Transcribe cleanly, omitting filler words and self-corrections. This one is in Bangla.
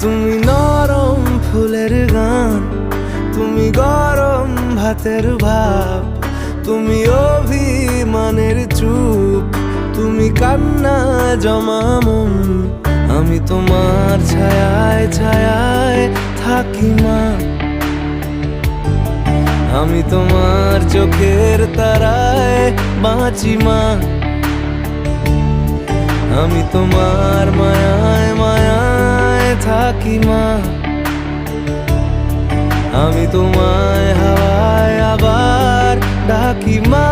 তুমি নরম ফুলের গান, তুমি গরম ভাতের ভাব, তুমি অভিমানের চুপ, তুমি কান্না জমা মন। আমি তোমার ছায়ায় ছায়ায় থাকি মা, আমি তোমার চোখের তারায় বাঁচি মা, আমি তোমার মায়ায় মায়ায় থাকি মা, আমি তোমায় হাওয়ায় আবার ডাকি মা।